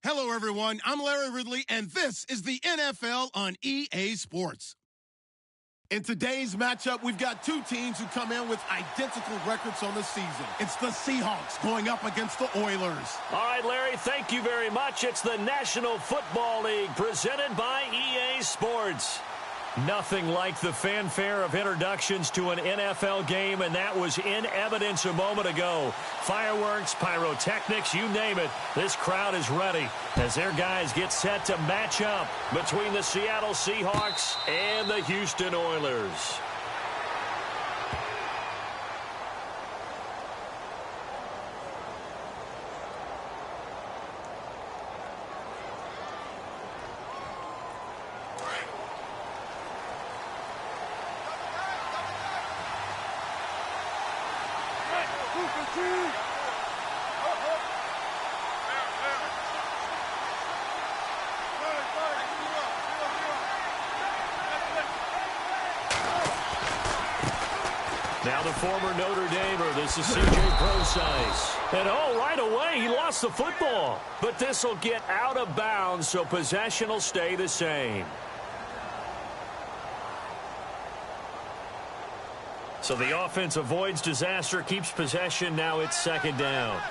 Hello, everyone. I'm Larry Ridley, and this is the NFL on EA Sports. In today's matchup, we've got two teams who come in with identical records on the season. It's the Seahawks going up against the Oilers. All right, Larry, thank you very much. It's the National Football League presented by EA Sports. Nothing like the fanfare of introductions to an NFL game, and that was in evidence a moment ago. Fireworks, pyrotechnics, you name it. This crowd is ready as their guys get set to match up between the Seattle Seahawks and the Houston Oilers. Now the former Notre Damer, this is C.J. Prosise. And right away, he lost the football. But this will get out of bounds, so possession will stay the same. So the offense avoids disaster, keeps possession. Now it's second down.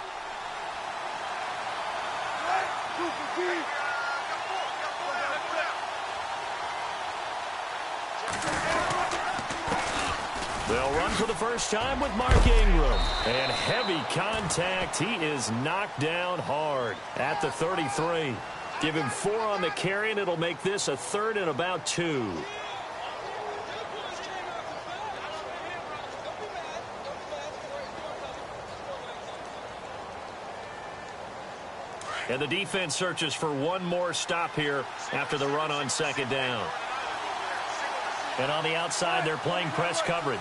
They'll run for the first time with Mark Ingram. And heavy contact. He is knocked down hard at the 33. Give him 4 on the carry, and it'll make this a third and about 2. And the defense searches for one more stop here after the run on second down. And on the outside, they're playing press coverage.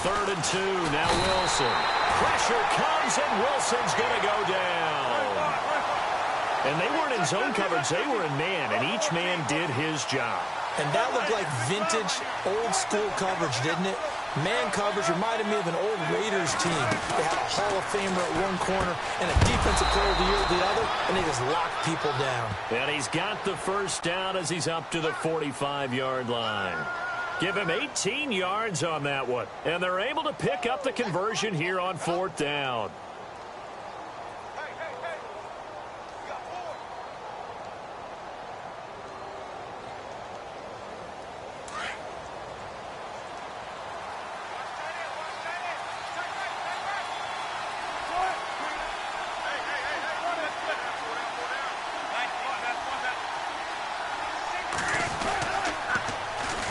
Third and 2, now Wilson. Pressure comes, and Wilson's going to go down. And they weren't in zone coverage, they were in man, and each man did his job. And that looked like vintage, old-school coverage, didn't it? Man coverage reminded me of an old Raiders team. They had a Hall of Famer at one corner and a Defensive Player of the Year at the other, and they just locked people down. And he's got the first down as he's up to the 45-yard line. Give him 18 yards on that one. And they're able to pick up the conversion here on fourth down.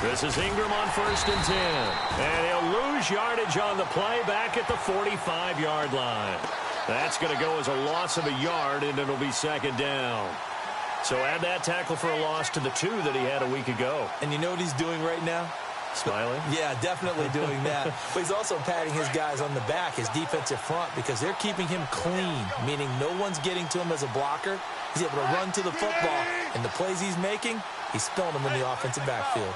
This is Ingram on first and 10. And he'll lose yardage on the play back at the 45-yard line. That's going to go as a loss of a yard, and it'll be second down. So add that tackle for a loss to the 2 that he had a week ago. And you know what he's doing right now? Smiling? Yeah, definitely doing that. But he's also patting his guys on the back, his defensive front, because they're keeping him clean, meaning no one's getting to him as a blocker. He's able to run to the football, and the plays he's making, he's spilling them in the offensive backfield.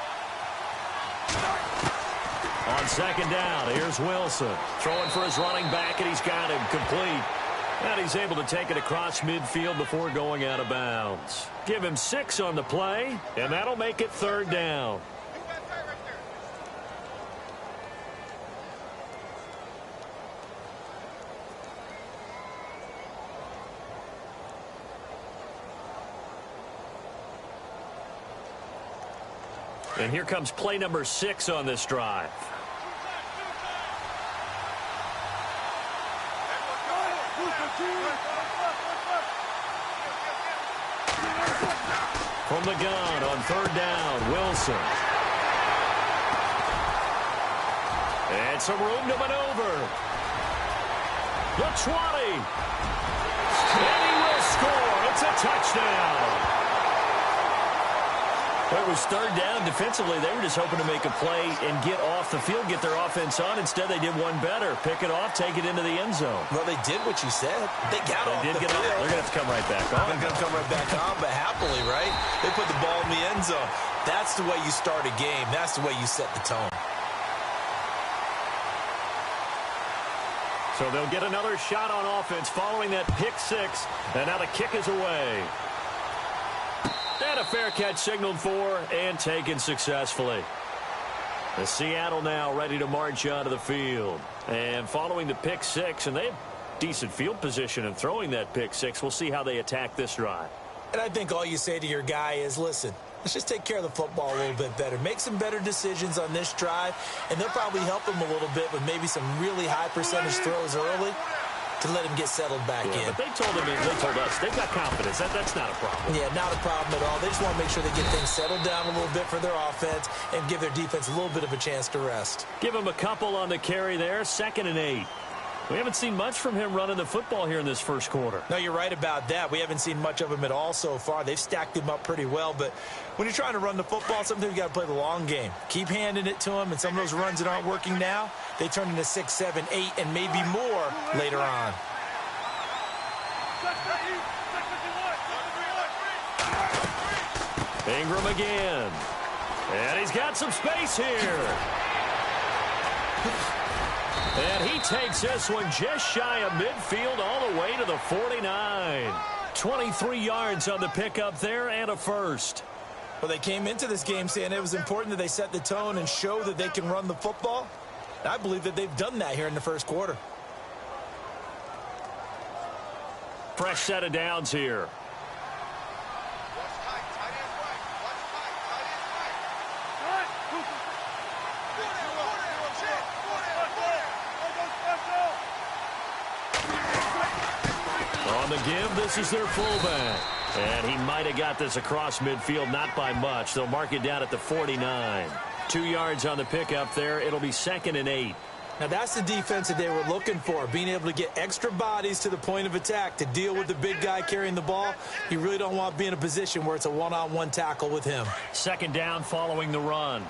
On second down, here's Wilson. Throwing for his running back, and he's got him complete. And he's able to take it across midfield before going out of bounds. Give him 6 on the play, and that'll make it third down. And here comes play number 6 on this drive. From the gun on third down, Wilson. And some room to maneuver. The 20. And he will score. It's a touchdown. It was third down defensively. They were just hoping to make a play and get off the field, get their offense on. Instead, they did one better. Pick it off, take it into the end zone. Well, they did what you said. They got off the field. They're going to have to come right back on. They're going to come right back on, but happily, right? They put the ball in the end zone. That's the way you start a game. That's the way you set the tone. So they'll get another shot on offense following that pick six. And now the kick is away. And a fair catch signaled for and taken successfully. The Seattle now ready to march onto the field. And following the pick six, and they have decent field position in throwing that pick six. We'll see how they attack this drive. And I think all you say to your guy is, listen, let's just take care of the football a little bit better. Make some better decisions on this drive, and they'll probably help him a little bit with maybe some really high percentage throws early to let him get settled back in. But they told us they've got confidence. That's not a problem. Yeah, not a problem at all. They just want to make sure they get things settled down a little bit for their offense and give their defense a little bit of a chance to rest. Give him a couple on the carry there. 2nd and 8. We haven't seen much from him running the football here in this first quarter. No, you're right about that. We haven't seen much of him at all so far. They've stacked him up pretty well, but when you're trying to run the football, sometimes you got to play the long game. Keep handing it to him, and some of those runs that aren't working now, they turn into 6, 7, 8, and maybe more later on. Ingram again. And he's got some space here. And he takes this one just shy of midfield all the way to the 49. 23 yards on the pickup there and a first. Well, they came into this game saying it was important that they set the tone and show that they can run the football. I believe that they've done that here in the first quarter. Fresh set of downs here. On the give, this is their fullback. And he might have got this across midfield, not by much. They'll mark it down at the 49. 2 yards on the pickup there. It'll be 2nd and 8. Now, that's the defense that they were looking for, being able to get extra bodies to the point of attack to deal with the big guy carrying the ball. You really don't want to be in a position where it's a one-on-one tackle with him. 2nd down following the run.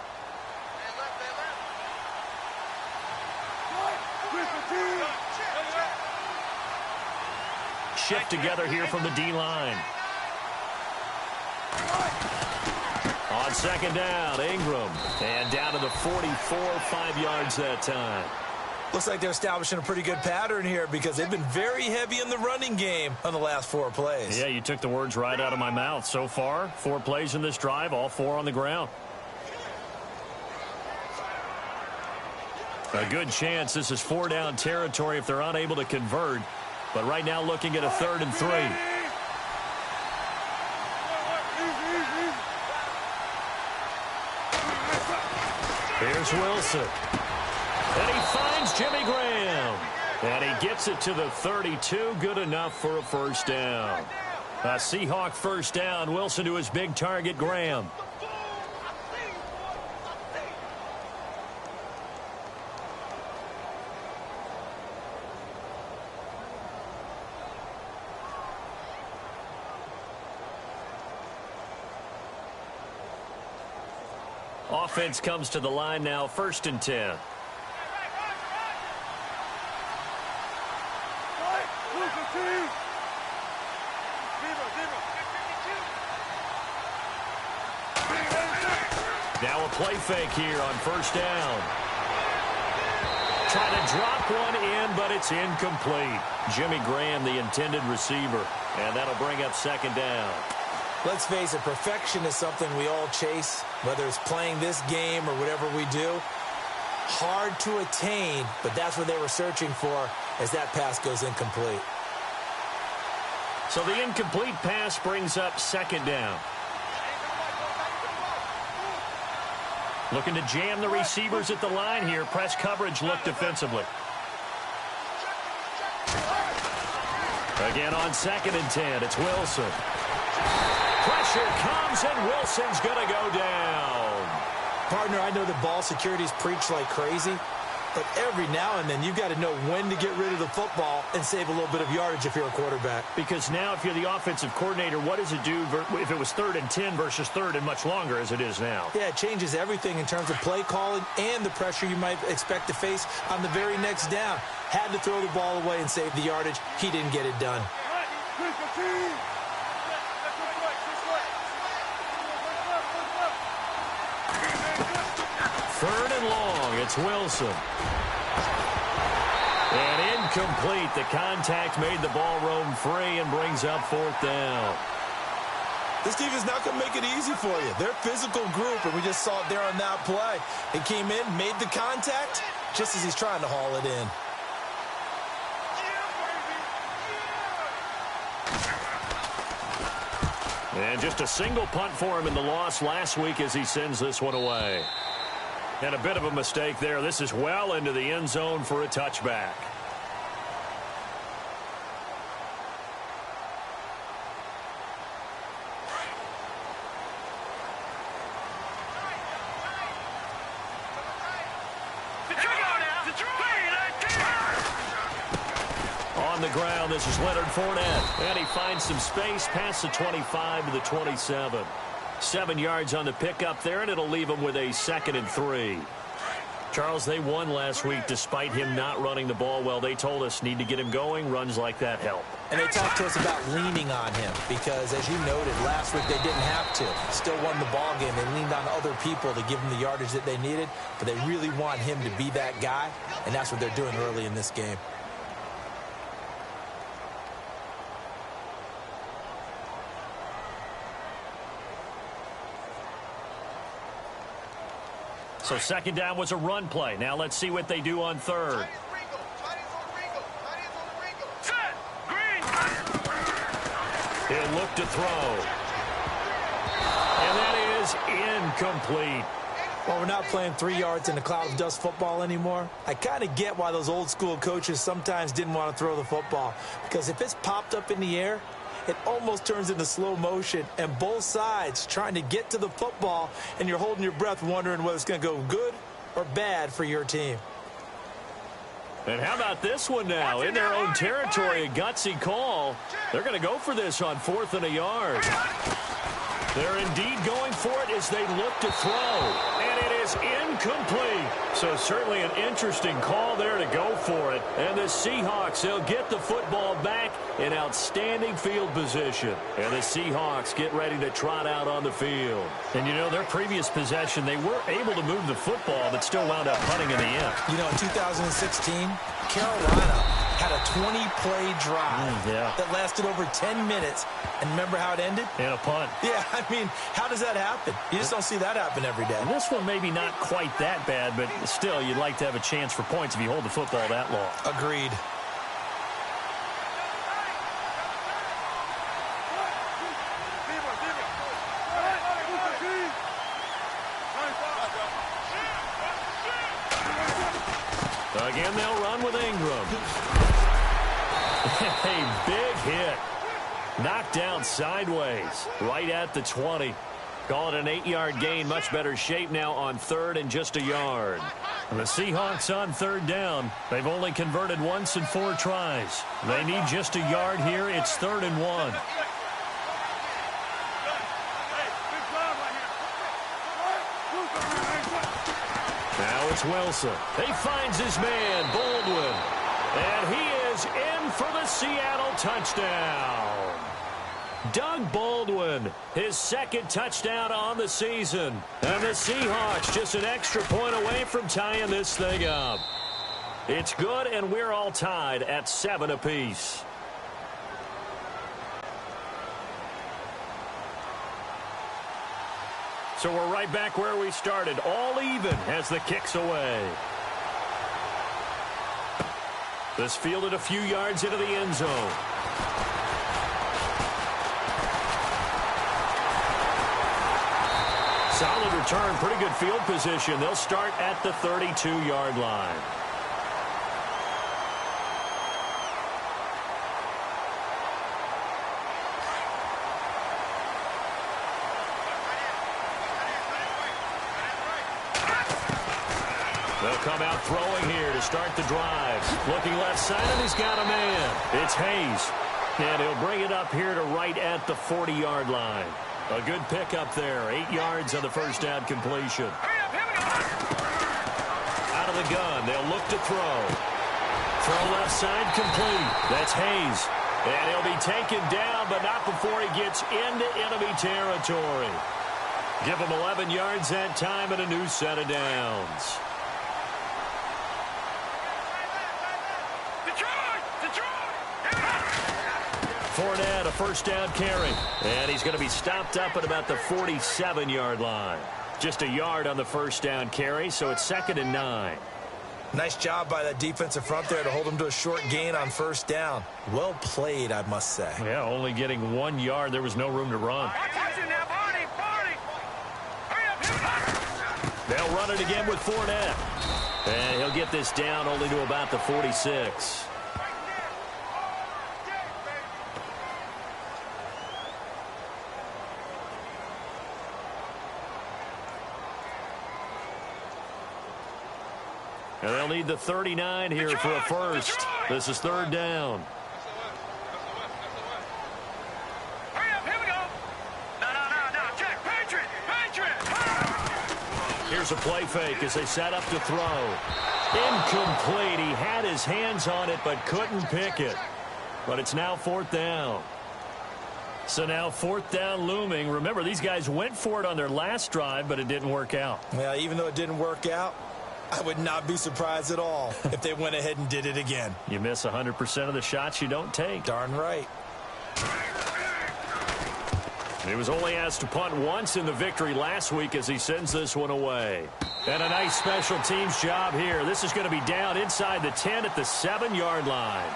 Shift together here from the D-line. On 2nd down, Ingram. And down to the 44, 5 yards that time. Looks like they're establishing a pretty good pattern here because they've been very heavy in the running game on the last 4 plays. Yeah, you took the words right out of my mouth. So far, 4 plays in this drive, all 4 on the ground. A good chance this is 4-down territory if they're unable to convert. But right now looking at a 3rd and 3. Here's Wilson. And he finds Jimmy Graham. And he gets it to the 32. Good enough for a first down. A Seahawk first down. Wilson to his big target, Graham. Offense comes to the line now, 1st and 10. Now a play fake here on 1st down. Trying to drop one in, but it's incomplete. Jimmy Graham, the intended receiver. And that'll bring up 2nd down. Let's face it, perfection is something we all chase, whether it's playing this game or whatever we do. Hard to attain, but that's what they were searching for as that pass goes incomplete. So the incomplete pass brings up 2nd down. Looking to jam the receivers at the line here. Press coverage look defensively. Again on 2nd and 10, it's Wilson. Pressure comes, and Wilson's going to go down. Partner, I know that ball security is preached like crazy, but every now and then you've got to know when to get rid of the football and save a little bit of yardage if you're a quarterback. Because now if you're the offensive coordinator, what does it do if it was 3rd and 10 versus 3rd and much longer as it is now? Yeah, it changes everything in terms of play calling and the pressure you might expect to face on the very next down. Had to throw the ball away and save the yardage. He didn't get it done. 3rd and long, it's Wilson. And Incomplete. The contact made the ball roam free and brings up 4th down. This team is not going to make it easy for you. They're a physical group, and we just saw it there on that play. He came in, made the contact, just as he's trying to haul it in. And just a single punt for him in the loss last week as he sends this one away. And a bit of a mistake there. This is well into the end zone for a touchback. On the ground, this is Leonard Fournette. And he finds some space past the 25 to the 27. 7 yards on the pickup there, and it'll leave him with a 2nd and 3. Charles, they won last week despite him not running the ball well. They told us need to get him going. Runs like that help. And they talked to us about leaning on him because, as you noted, last week they didn't have to. Still won the ball game. They leaned on other people to give them the yardage that they needed, but they really want him to be that guy, and that's what they're doing early in this game. So 2nd down was a run play. Now let's see what they do on 3rd. He'll look to throw. And that is incomplete. Well, we're not playing 3 yards in a cloud of dust football anymore. I kind of get why those old school coaches sometimes didn't want to throw the football. Because if it's popped up in the air, it almost turns into slow motion, and both sides trying to get to the football, and you're holding your breath wondering whether it's going to go good or bad for your team. And how about this one now? In their own territory, a gutsy call. They're going to go for this on 4th and a yard. They're indeed going for it as they look to throw. And it is incomplete. So certainly an interesting call there to go for it. And the Seahawks, they'll get the football back in outstanding field position. And the Seahawks get ready to trot out on the field. And, you know, their previous possession, they were able to move the football, but still wound up punting in the end. You know, in 2016, Carolina had a 20-play drive that lasted over 10 minutes. And remember how it ended? In a punt. Yeah, I mean, how does that happen? You just don't see that happen every day. And this one maybe not quite that bad, but still, you'd like to have a chance for points if you hold the football that long. Agreed. Again, they'll run with Ingram. A big hit. Knocked down sideways, right at the 20. Call it an 8-yard gain. Much better shape now on 3rd and just a yard. And the Seahawks on 3rd down. They've only converted once in 4 tries. They need just a yard here. It's 3rd and 1. Now it's Wilson. He finds his man, Baldwin. And he is in for the Seattle touchdown. Doug Baldwin, his 2nd touchdown on the season. And the Seahawks just an extra point away from tying this thing up. It's good, and we're all tied at 7 apiece. So we're right back where we started, all even as the kick's away. This fielded a few yards into the end zone. Solid return, pretty good field position. They'll start at the 32-yard line. They'll come out throwing here to start the drive. Looking left side, and he's got a man. It's Hayes. And he'll bring it up here to right at the 40-yard line. A good pickup there. 8 yards on the first down completion. Out of the gun. They'll look to throw. Throw left side complete. That's Hayes. And he'll be taken down, but not before he gets into enemy territory. Give him 11 yards that time and a new set of downs. Fournette, a first down carry. And he's going to be stopped up at about the 47-yard line. Just a yard on the first down carry, so it's 2nd and 9. Nice job by that defensive front there to hold him to a short gain on first down. Well played, I must say. Yeah, only getting 1 yard. There was no room to run. They'll run it again with Fournette. And he'll get this down only to about the 46. And they'll need the 39 here for a first. This is 3rd down. Here's a play fake as they set up to throw. Incomplete. He had his hands on it but couldn't pick it. But it's now 4th down. So now 4th down looming. Remember, these guys went for it on their last drive, but it didn't work out. Well, even though it didn't work out, I would not be surprised at all if they went ahead and did it again. You miss 100% of the shots you don't take. Darn right. He was only asked to punt once in the victory last week as he sends this one away. And a nice special teams job here. This is going to be down inside the 10 at the 7-yard line.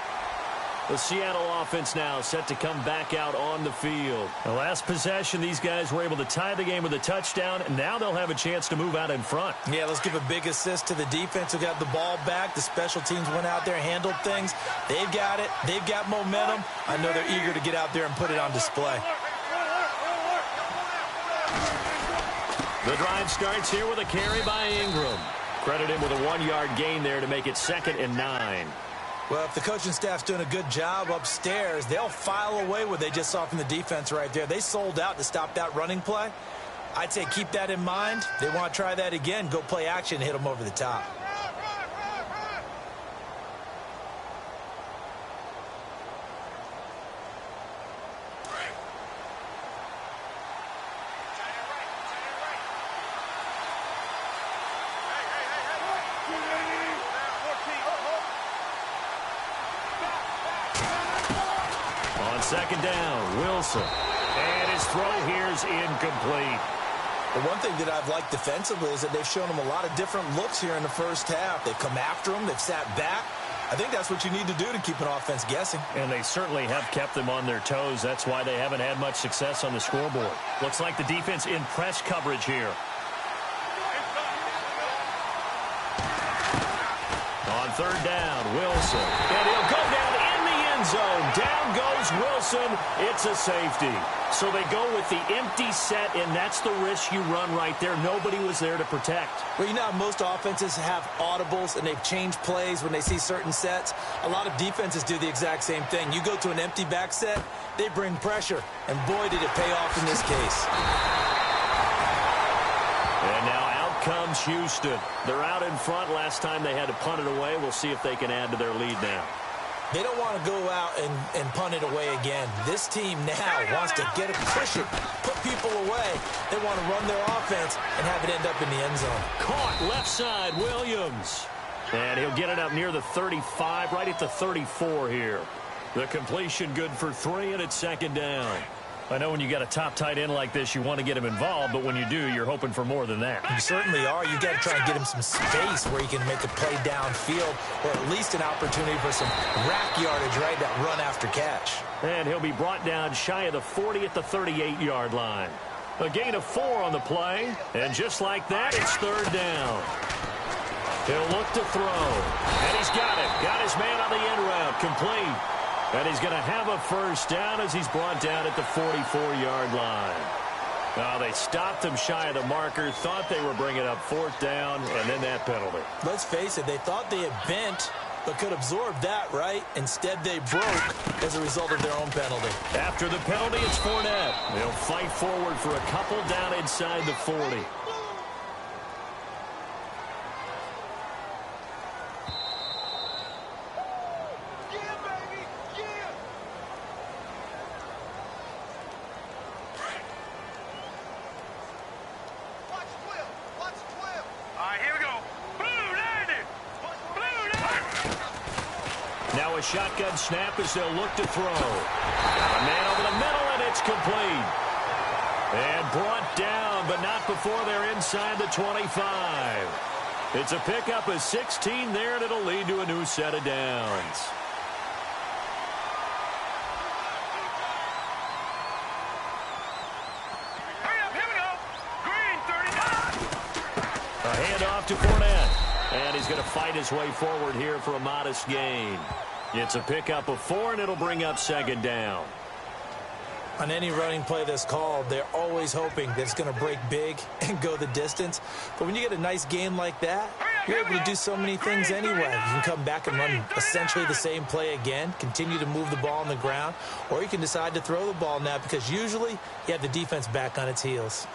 The Seattle offense now set to come back out on the field. The last possession, these guys were able to tie the game with a touchdown, and now they'll have a chance to move out in front. Yeah, let's give a big assist to the defense who got the ball back. The special teams went out there, handled things. They've got it. They've got momentum. I know they're eager to get out there and put it on display. The drive starts here with a carry by Ingram. Credit him with a 1-yard gain there to make it 2nd and 9. Well, if the coaching staff's doing a good job upstairs, they'll file away what they just saw from the defense right there. They sold out to stop that running play. I'd say keep that in mind. They want to try that again. Go play action and hit them over the top. On 2nd down, Wilson. And his throw here's incomplete. The one thing that I've liked defensively is that they've shown them a lot of different looks here in the first half. They've come after them. They've sat back. I think that's what you need to do to keep an offense guessing. And they certainly have kept them on their toes. That's why they haven't had much success on the scoreboard. Looks like the defense in press coverage here. On 3rd down, Wilson. And he'll go down in the end zone. Down goes Wilson. It's a safety. So they go with the empty set, and that's the risk you run right there. Nobody was there to protect. Well, you know how most offenses have audibles, and they've changed plays when they see certain sets. A lot of defenses do the exact same thing. You go to an empty back set, they bring pressure. And boy, did it pay off in this case. And now out comes Houston. They're out in front. Last time they had to punt it away. We'll see if they can add to their lead now. They don't want to go out and punt it away again. This team now wants to get it, push it, put people away. They want to run their offense and have it end up in the end zone. Caught left side, Williams. And he'll get it up near the 35, right at the 34 here. The completion good for 3, and it's 2nd down. I know when you got a top tight end like this, you want to get him involved, but when you do, you're hoping for more than that. You certainly are. You got to try and get him some space where he can make a play downfield, or at least an opportunity for some rack yardage, right? That run after catch. And he'll be brought down shy of the 40 at the 38-yard line. A gain of 4 on the play, and just like that, it's 3rd down. He'll look to throw, and he's got it. Got his man on the end route, complete. And he's going to have a first down as he's brought down at the 44-yard line. Now they stopped him shy of the marker, thought they were bringing up 4th down, and then that penalty. Let's face it, they thought they had bent, but could absorb that, right? Instead, they broke as a result of their own penalty. After the penalty, it's Fournette. They'll fight forward for a couple down inside the 40. shotgun snap as they'll look to throw. A man over the middle, and it's complete. And brought down, but not before they're inside the 25. It's a pickup of 16 there, and it'll lead to a new set of downs. A handoff to Fournette. And he's going to fight his way forward here for a modest gain. It's a pickup of 4, and it'll bring up second down. On any running play that's called, they're always hoping that it's going to break big and go the distance. But when you get a nice gain like that, you're able to do so many things anyway. You can come back and run essentially the same play again, continue to move the ball on the ground, or you can decide to throw the ball now because usually you have the defense back on its heels.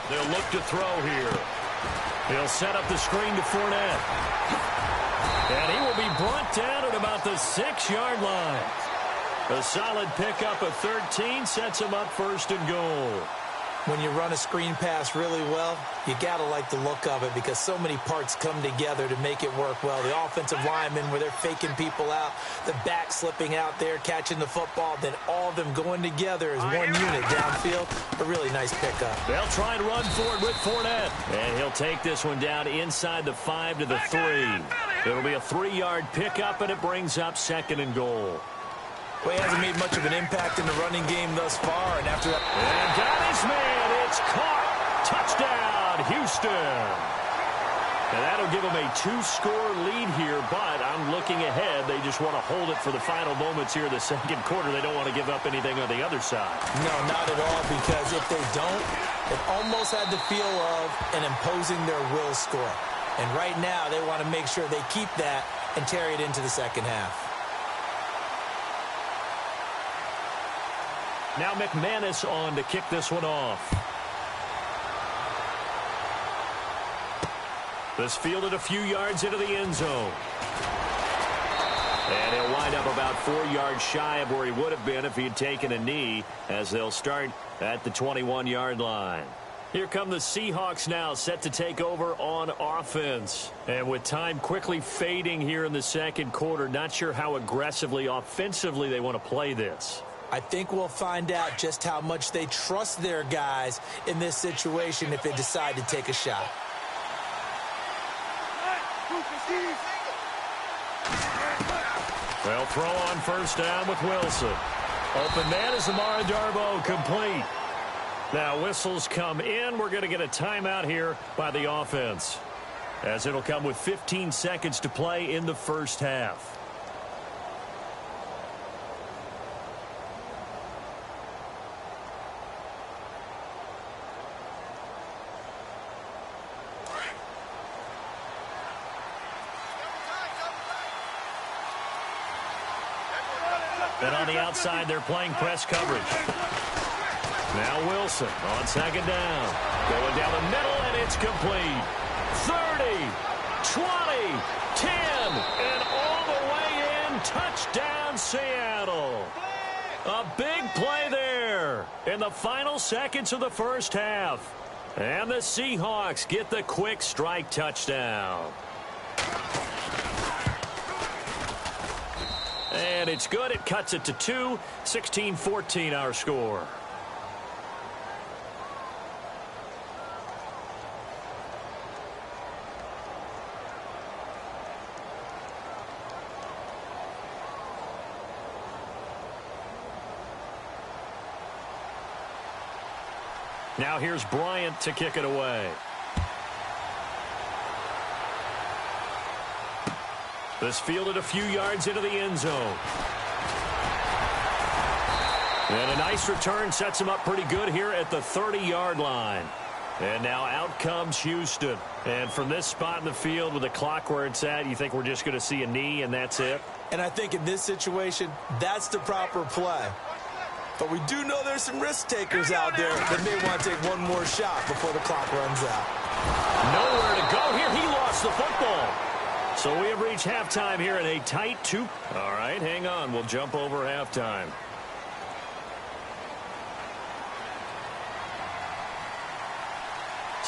They'll look to throw here. He'll set up the screen to Fournette. And he will be brought down at about the 6-yard line. A solid pickup of 13 sets him up first and goal. When you run a screen pass really well, you got to like the look of it because so many parts come together to make it work well. The offensive linemen where they're faking people out, the back slipping out there, catching the football, then all of them going together as one unit downfield. A really nice pickup. They'll try and run forward with Fournette. And he'll take this one down inside the 5 to the 3. It'll be a 3-yard pickup, and it brings up second and goal. Well, he hasn't made much of an impact in the running game thus far, and after that... And got his man. It's caught. Touchdown, Houston. And that'll give them a 2-score lead here, but I'm looking ahead. They just want to hold it for the final moments here in the second quarter. They don't want to give up anything on the other side. No, not at all, because if they don't, it almost had the feel of an imposing their will score. And right now, they want to make sure they keep that and carry it into the second half. Now McManus on to kick this one off. This fielded a few yards into the end zone. And he'll wind up about 4 yards shy of where he would have been if he had taken a knee, as they'll start at the 21-yard line. Here come the Seahawks now, set to take over on offense. And with time quickly fading here in the second quarter, not sure how aggressively, offensively they want to play this. I think we'll find out just how much they trust their guys in this situation if they decide to take a shot. They'll throw on first down with Wilson. Open man is Amara Darboh, complete. Now whistles come in. We're going to get a timeout here by the offense, as it'll come with 15 seconds to play in the first half. And on the outside, they're playing press coverage. Now Wilson on second down. Going down the middle, and it's complete. 30, 20, 10, and all the way in. Touchdown, Seattle. A big play there in the final seconds of the first half. And the Seahawks get the quick strike touchdown. And it's good. It cuts it to 2. 16-14 our score. Now here's Bryant to kick it away. This fielded a few yards into the end zone. And a nice return sets him up pretty good here at the 30-yard line. And now out comes Houston. And from this spot in the field with the clock where it's at, you think we're just going to see a knee and that's it? And I think in this situation, that's the proper play. But we do know there's some risk takers out there that may want to take one more shot before the clock runs out. Nowhere to go here. He lost the football. So we have reached halftime here in a tight 2. All right, hang on. We'll jump over halftime.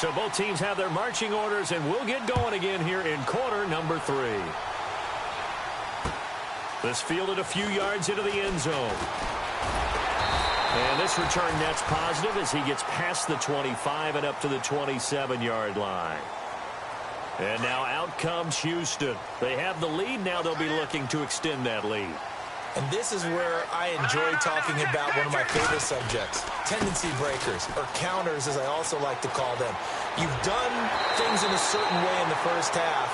So both teams have their marching orders, and we'll get going again here in quarter number 3. This fielded a few yards into the end zone. And this return net's positive as he gets past the 25 and up to the 27-yard line. And now out comes Houston. They have the lead. Now they'll be looking to extend that lead. And this is where I enjoy talking about one of my favorite subjects, tendency breakers, or counters as I also like to call them. You've done things in a certain way in the first half,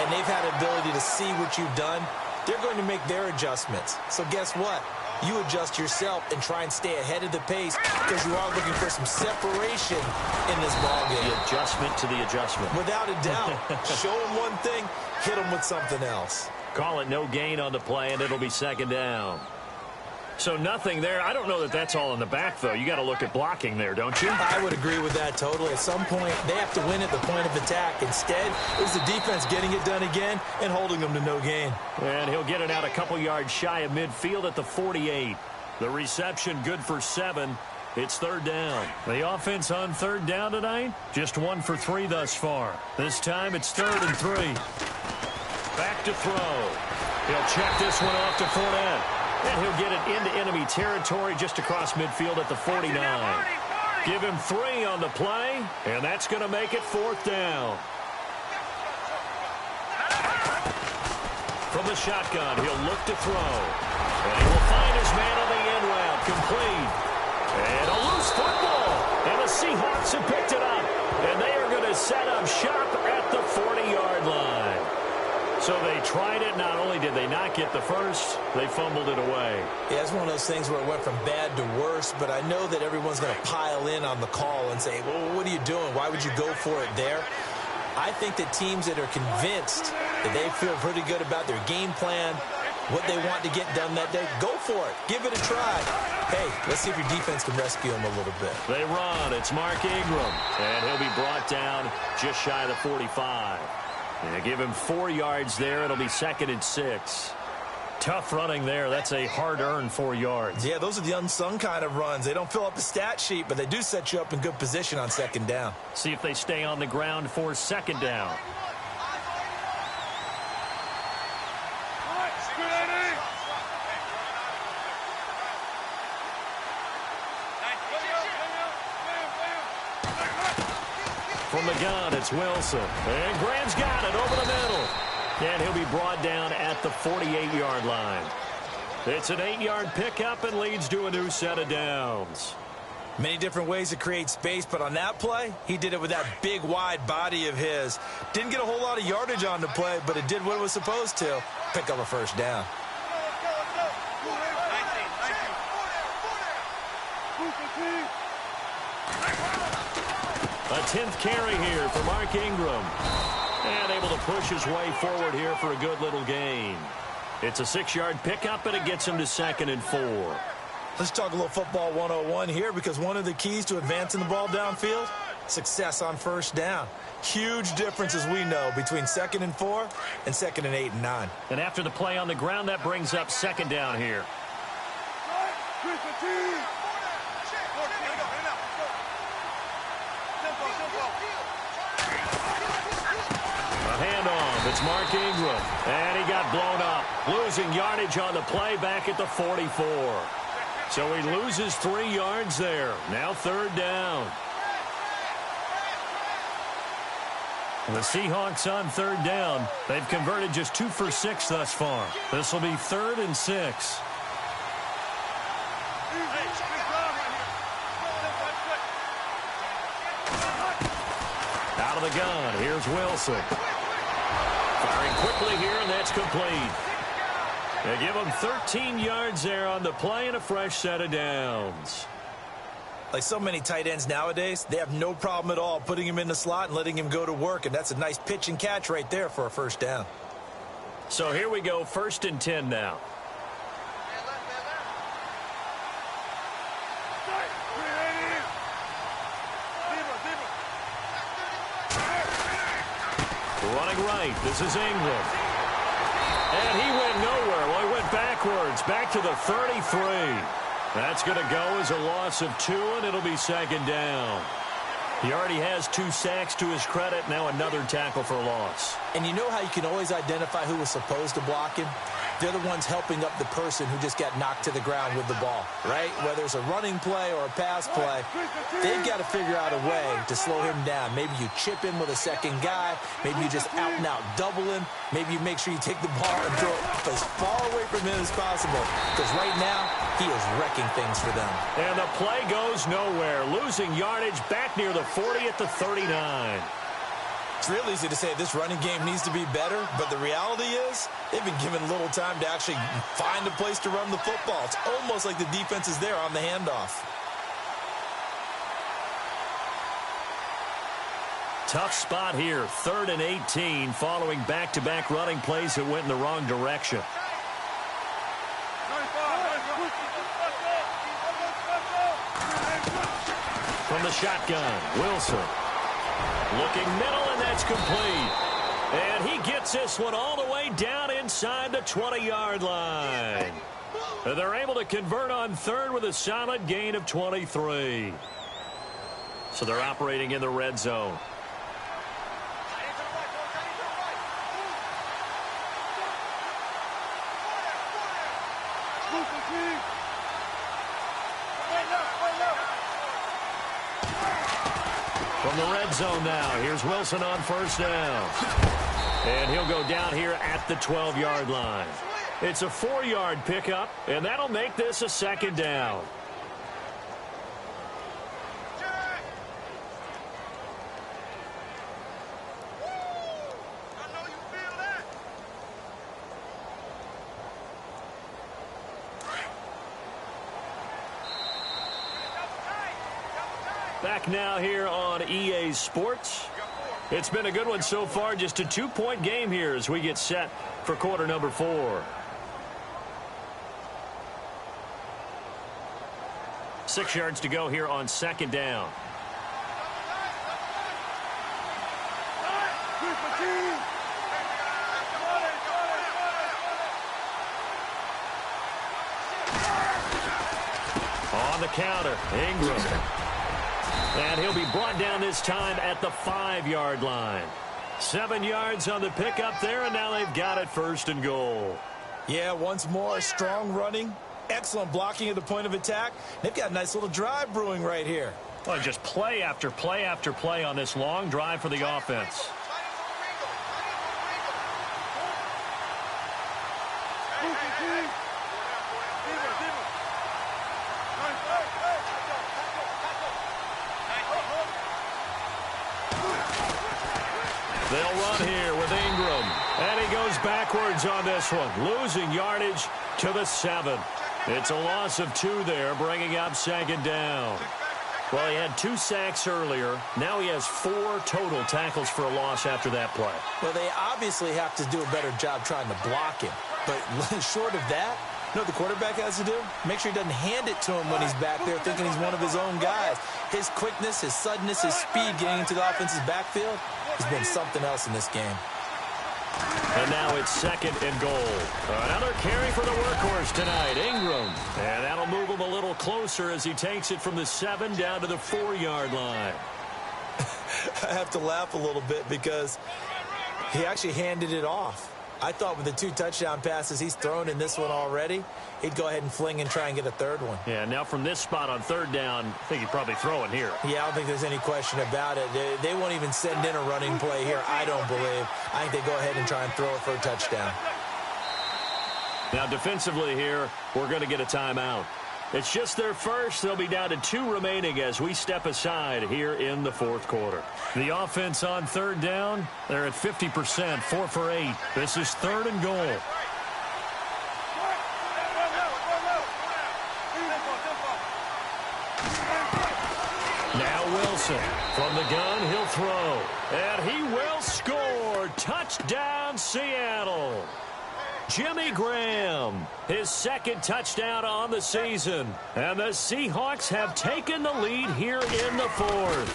and they've had the ability to see what you've done. They're going to make their adjustments. So guess what? You adjust yourself and try and stay ahead of the pace because you are looking for some separation in this ballgame. The adjustment to the adjustment. Without a doubt. Show them one thing, hit them with something else. Call it no gain on the play, and it'll be second down. So nothing there. I don't know that that's all in the back, though. You got to look at blocking there, don't you? I would agree with that totally. At some point, they have to win at the point of attack. Instead, it was the defense getting it done again and holding them to no gain. And he'll get it out a couple yards shy of midfield at the 48. The reception good for 7. It's third down. The offense on third down tonight, just 1 for 3 thus far. This time it's 3rd and 3. Back to throw. He'll check this one off to Fournette. And he'll get it into enemy territory just across midfield at the 49. Give him 3 on the play, and that's going to make it 4th down. From the shotgun, he'll look to throw. And he will find his man on the end route, complete. And a loose football. And the Seahawks have picked it up. And they are going to set up shop at the 40-yard line. So they tried it. Not only did they not get the first, they fumbled it away. Yeah, it's one of those things where it went from bad to worse, but I know that everyone's going to pile in on the call and say, well, what are you doing? Why would you go for it there? I think that teams that are convinced that they feel pretty good about their game plan, what they want to get done that day, go for it. Give it a try. Hey, let's see if your defense can rescue them a little bit. They run. It's Mark Ingram, and he'll be brought down just shy of the 45. They give him 4 yards there. It'll be 2nd and 6. Tough running there. That's a hard-earned 4 yards. Yeah, those are the unsung kind of runs. They don't fill up the stat sheet, but they do set you up in good position on 2nd down. See if they stay on the ground for 2nd down. From the gun, it's Wilson. And Graham's got it over the middle. And he'll be brought down at the 48-yard line. It's an 8-yard pickup and leads to a new set of downs. Many different ways to create space, but on that play, he did it with that big, wide body of his. Didn't get a whole lot of yardage on the play, but it did what it was supposed to. Pick up a 1st down. A 10th carry here for Mark Ingram. And able to push his way forward here for a good little gain. It's a 6-yard pickup, and it gets him to 2nd and 4. Let's talk a little football 101 here, because one of the keys to advancing the ball downfield, success on 1st down. Huge difference, as we know, between 2nd and 4 and 2nd and 8 and 9. And after the play on the ground, that brings up 2nd down here. A handoff. It's Mark Ingram. And he got blown up. Losing yardage on the play back at the 44. So he loses 3 yards there. Now 3rd down. The Seahawks on 3rd down. They've converted just 2 for 6 thus far. This will be 3rd and 6. Out of the gun. Here's Wilson. Firing quickly here, and that's complete. They give him 13 yards there on the play and a fresh set of downs. Like so many tight ends nowadays, they have no problem at all putting him in the slot and letting him go to work, and that's a nice pitch and catch right there for a 1st down. So here we go, 1st and 10 now. Running right, this is Ingram. And he went nowhere. Well, he went backwards, back to the 33. That's going to go as a loss of 2, and it'll be 2nd down. He already has 2 sacks to his credit. Now another tackle for loss. And you know how you can always identify who was supposed to block him? They're the ones helping up the person who just got knocked to the ground with the ball, right? Whether it's a running play or a pass play, they've got to figure out a way to slow him down. Maybe you chip him with a second guy. Maybe you just out-and-out double him. Maybe you make sure you take the ball and throw it as far away from him as possible. Because right now, he is wrecking things for them. And the play goes nowhere. Losing yardage back near the 40 at the 39. It's real easy to say this running game needs to be better, but the reality is they've been given little time to actually find a place to run the football. It's almost like the defense is there on the handoff. Tough spot here, 3rd and 18, following back-to-back running plays that went in the wrong direction. From the shotgun, Wilson. Looking middle, and that's complete. And he gets this one all the way down inside the 20-yard line. They're able to convert on 3rd with a solid gain of 23. So they're operating in the red zone. From the red zone now, here's Wilson on 1st down. And he'll go down here at the 12-yard line. It's a 4-yard pickup, and that'll make this a 2nd down. Back now here on EA Sports. It's been a good one so far. Just a 2-point game here as we get set for quarter number 4. 6 yards to go here on 2nd down. On the counter, Ingram. And he'll be brought down this time at the 5-yard line. 7 yards on the pickup there, and now they've got it 1st and goal. Yeah, once more, strong running, excellent blocking at the point of attack. They've got a nice little drive brewing right here. Well, just play after play after play on this long drive for the offense. They'll run here with Ingram. And he goes backwards on this one, losing yardage to the 7. It's a loss of 2 there, bringing up 2nd down. Well, he had 2 sacks earlier. Now he has 4 total tackles for a loss after that play. Well, they obviously have to do a better job trying to block him. But short of that, you know what the quarterback has to do? Make sure he doesn't hand it to him when he's back there thinking he's one of his own guys. His quickness, his suddenness, his speed getting into the offense's backfield has been something else in this game. And now it's 2nd and goal. Another carry for the workhorse tonight, Ingram. And that'll move him a little closer as he takes it from the 7 down to the 4-yard line. I have to laugh a little bit because he actually handed it off. I thought with the 2 touchdown passes he's thrown in this one already, he'd go ahead and fling and try and get a 3rd one. Yeah, now from this spot on 3rd down, I think he'd probably throw it here. Yeah, I don't think there's any question about it. They won't even send in a running play here, I don't believe. I think they go ahead and try and throw it for a touchdown. Now defensively here, we're going to get a timeout. It's just their first. They'll be down to 2 remaining as we step aside here in the 4th quarter. The offense on 3rd down, they're at 50%, 4 for 8. This is 3rd and goal. Now Wilson from the gun, he'll throw. And he will score. Touchdown, Seattle. Jimmy Graham, his 2nd touchdown on the season. And the Seahawks have taken the lead here in the 4th.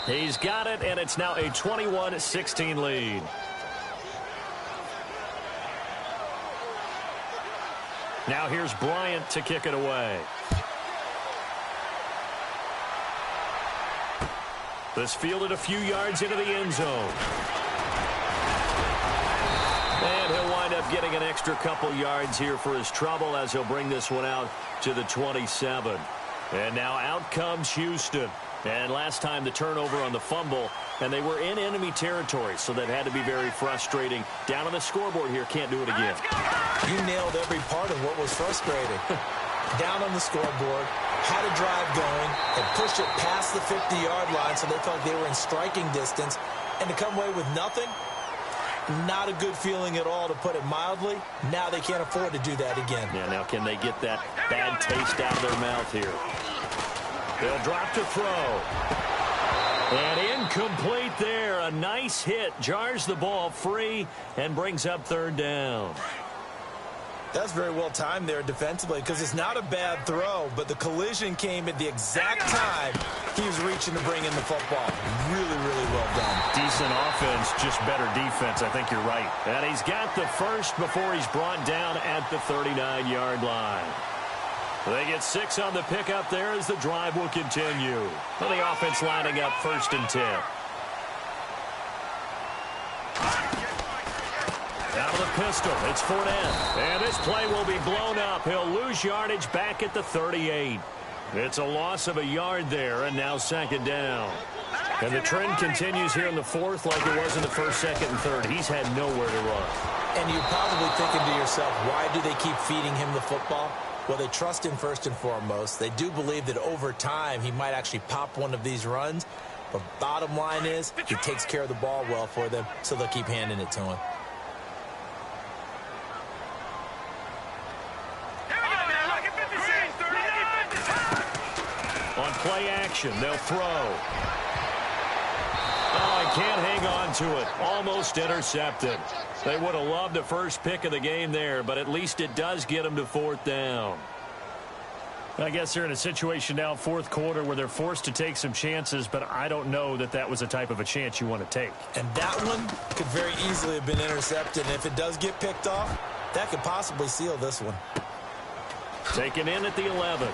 He's got it, and it's now a 21-16 lead. Now here's Bryant to kick it away. This fielded a few yards into the end zone. And he'll wind up getting an extra couple yards here for his trouble as he'll bring this one out to the 27. And now out comes Houston. And last time the turnover on the fumble, and they were in enemy territory, so that had to be very frustrating. Down on the scoreboard here, can't do it again. You nailed every part of what was frustrating. Down on the scoreboard, had a drive going, and pushed it past the 50-yard line so they felt they were in striking distance, and to come away with nothing, not a good feeling at all, to put it mildly. Now they can't afford to do that again. Yeah, now can they get that bad taste out of their mouth here? They'll drop to throw. And incomplete there. A nice hit. Jars the ball free and brings up third down. That's very well timed there defensively, because it's not a bad throw, but the collision came at the exact time he was reaching to bring in the football. Really, really well done. Decent offense, just better defense. I think you're right. And he's got the first before he's brought down at the 39-yard line. They get 6 on the pickup there as the drive will continue. Well, the offense lining up 1st and 10. Out of the pistol, it's Fournette. And this play will be blown up. He'll lose yardage back at the 38. It's a loss of a yard there, and now 2nd down. And the trend continues here in the 4th like it was in the 1st, 2nd, and 3rd. He's had nowhere to run. And you're probably thinking to yourself, why do they keep feeding him the football? Well, they trust him first and foremost. They do believe that over time he might actually pop one of these runs. But bottom line is he takes care of the ball well for them, so they'll keep handing it to him. On play action, they'll throw. Oh, he can't hang on to it. Almost intercepted. They would have loved the first pick of the game there, but at least it does get them to 4th down. I guess they're in a situation now, 4th quarter, where they're forced to take some chances, but I don't know that that was the type of a chance you want to take. And that one could very easily have been intercepted, and if it does get picked off, that could possibly seal this one. Taken in at the 11.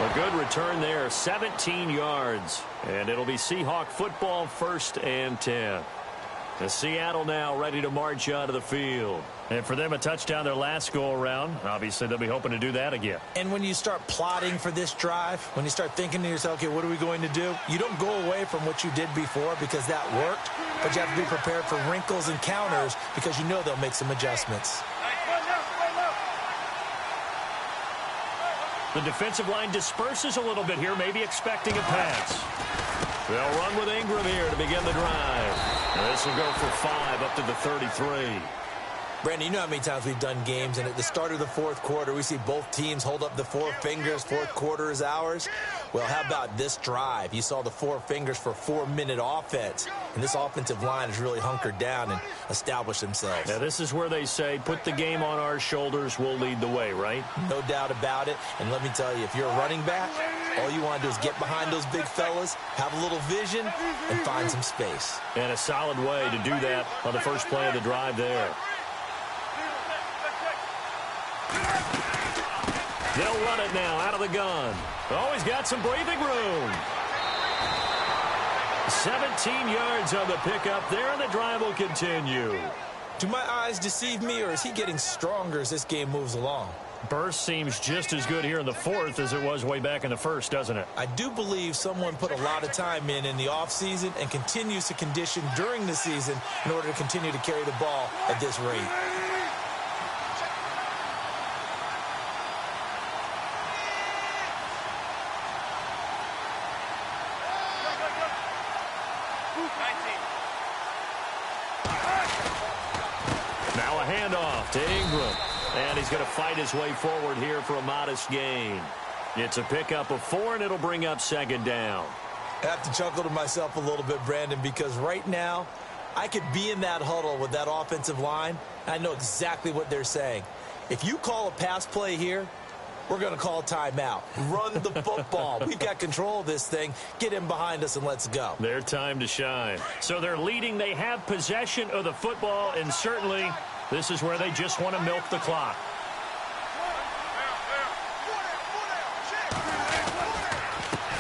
A good return there, 17 yards. And it'll be Seahawk football, 1st and 10. And Seattle now ready to march out of the field. And for them, a touchdown their last go-around. Obviously, they'll be hoping to do that again. And when you start plotting for this drive, when you start thinking to yourself, okay, what are we going to do? You don't go away from what you did before because that worked. But you have to be prepared for wrinkles and counters because you know they'll make some adjustments. The defensive line disperses a little bit here, maybe expecting a pass. They'll run with Ingram here to begin the drive. And this will go for 5 up to the 33. Brandon, you know how many times we've done games, and at the start of the 4th quarter, we see both teams hold up the 4 fingers, 4th quarter is ours. Well, how about this drive? You saw the 4 fingers for 4-minute offense, and this offensive line has really hunkered down and established themselves. Now, this is where they say, put the game on our shoulders, we'll lead the way, right? No doubt about it, and let me tell you, if you're a running back, all you want to do is get behind those big fellas, have a little vision, and find some space. And a solid way to do that on the first play of the drive there. They'll run it now out of the gun. Oh, he's got some breathing room. 17 yards on the pickup there, and the drive will continue. Do my eyes deceive me, or is he getting stronger as this game moves along? Burst seems just as good here in the 4th as it was way back in the 1st, doesn't it? I do believe someone put a lot of time in the offseason and continues to condition during the season in order to continue to carry the ball at this rate. Now a handoff to Ingram. And he's going to fight his way forward here for a modest gain. It's a pickup of 4, and it'll bring up 2nd down. I have to chuckle to myself a little bit, Brandon, because right now I could be in that huddle with that offensive line. I know exactly what they're saying. If you call a pass play here, we're going to call timeout. Run the football. We've got control of this thing. Get in behind us and let's go. Their time to shine. So they're leading. They have possession of the football, and certainly this is where they just want to milk the clock.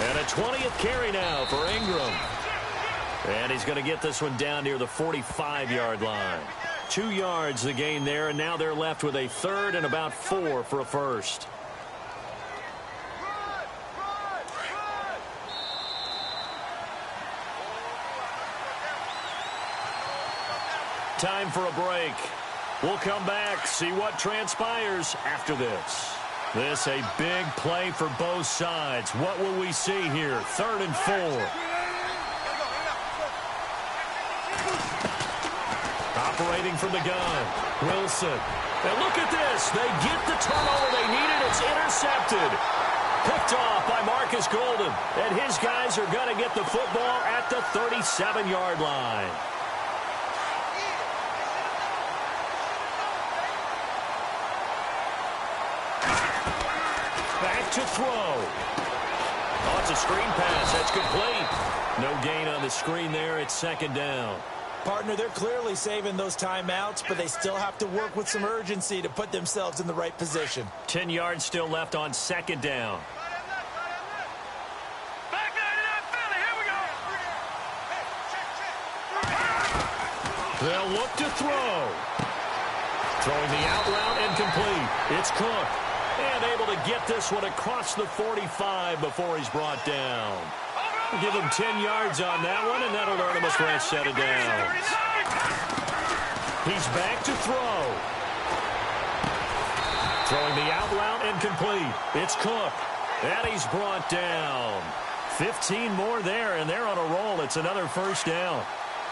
And a 20th carry now for Ingram. And he's going to get this one down near the 45-yard line. 2 yards the gain there, and now they're left with a third and about 4 for a first. Time for a break. We'll come back, see what transpires after this. This a big play for both sides. What will we see here? 3rd and 4. Operating from the gun. Wilson. And look at this. They get the turnover they needed. It's intercepted. Picked off by Marcus Golden. And his guys are going to get the football at the 37-yard line. Back to throw. Oh, it's a screen pass. That's complete. No gain on the screen there. It's 2nd down. Partner, they're clearly saving those timeouts, but they still have to work with some urgency to put themselves in the right position. 10 yards still left on 2nd down. They'll look to throw. Throwing the out route and complete. It's Cook. And able to get this one across the 45 before he's brought down. Give him 10 yards on that one, and that'll earn him a fresh set of downs. He's back to throw. Throwing the out route and complete. It's Cook. And he's brought down. 15 more there, and they're on a roll. It's another first down.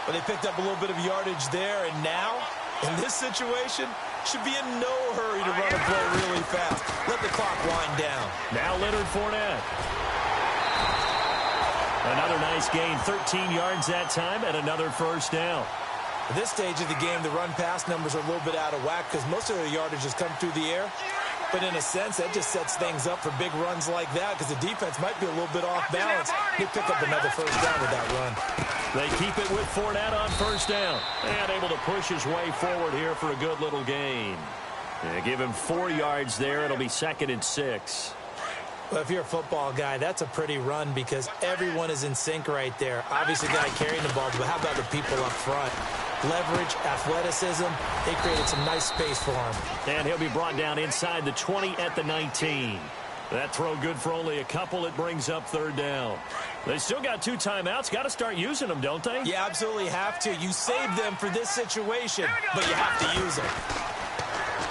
But they picked up a little bit of yardage there, and now, in this situation, should be in no hurry to run a play really fast. Let the clock wind down. Now Leonard Fournette. Another nice gain, 13 yards that time, and another first down. At this stage of the game, the run-pass numbers are a little bit out of whack because most of their yardage has come through the air. But in a sense, that just sets things up for big runs like that because the defense might be a little bit off balance. They pick up another first down with that run. They keep it with Fournette on first down. And able to push his way forward here for a good little gain. Give him 4 yards there. It'll be 2nd and 6. Well, if you're a football guy, that's a pretty run because everyone is in sync right there. Obviously, the guy carrying the ball, but how about the people up front? Leverage, athleticism, they created some nice space for him. And he'll be brought down inside the 20 at the 19. That throw good for only a couple. It brings up 3rd down. They still got 2 timeouts. Got to start using them, don't they? You absolutely have to. You save them for this situation, but you have to use them.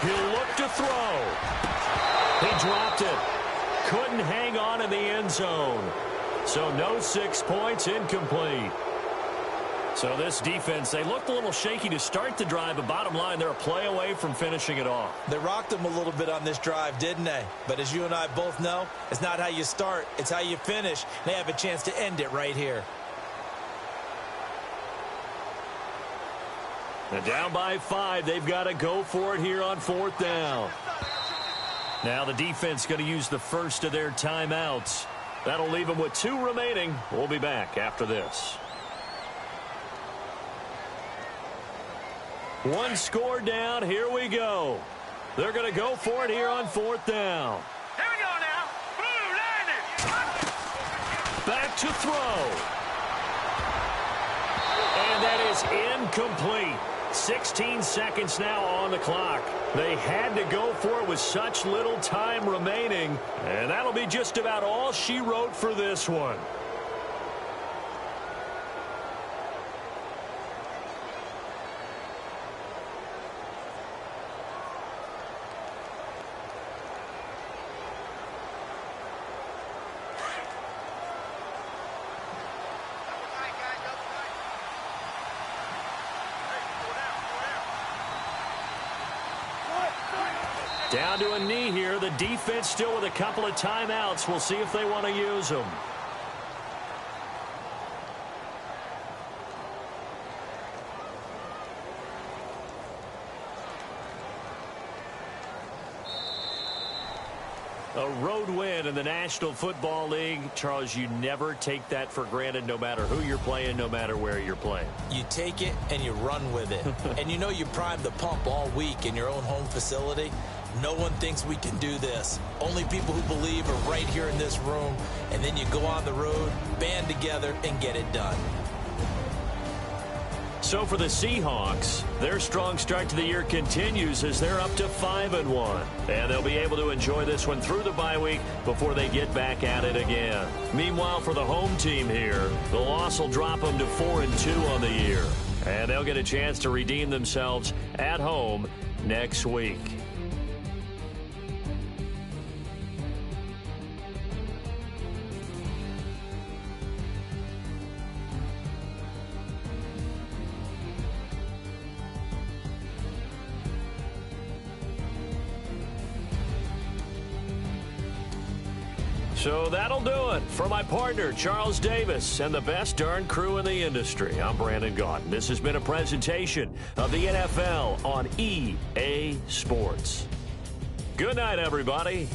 He'll look to throw. He dropped it. Couldn't hang on in the end zone. So no 6 points, incomplete. So this defense, they looked a little shaky to start the drive, but bottom line, they're a play away from finishing it off. They rocked them a little bit on this drive, didn't they? But as you and I both know, it's not how you start, it's how you finish. They have a chance to end it right here. Now down by 5, they've got to go for it here on 4th down. Now the defense going to use the first of their timeouts. That'll leave them with 2 remaining. We'll be back after this. 1 score down. Here we go. They're going to go for it here on 4th down. Here we go now. Blue Lightning. Back to throw. And that is incomplete. 16 seconds now on the clock. They had to go for it with such little time remaining. And that'll be just about all she wrote for this one. Down to a knee here. The defense still with a couple of timeouts. We'll see if they want to use them. A road win in the National Football League. Charles, you never take that for granted no matter who you're playing, no matter where you're playing. You take it and you run with it. And you know you primed the pump all week in your own home facility. No one thinks we can do this. Only people who believe are right here in this room. And then you go on the road, band together, and get it done. So for the Seahawks, their strong start to the year continues as they're up to 5-1. And they'll be able to enjoy this one through the bye week before they get back at it again. Meanwhile, for the home team here, the loss will drop them to 4-2 on the year. And they'll get a chance to redeem themselves at home next week. So that'll do it. For my partner, Charles Davis, and the best darn crew in the industry, I'm Brandon Gaudin. This has been a presentation of the NFL on EA Sports. Good night, everybody.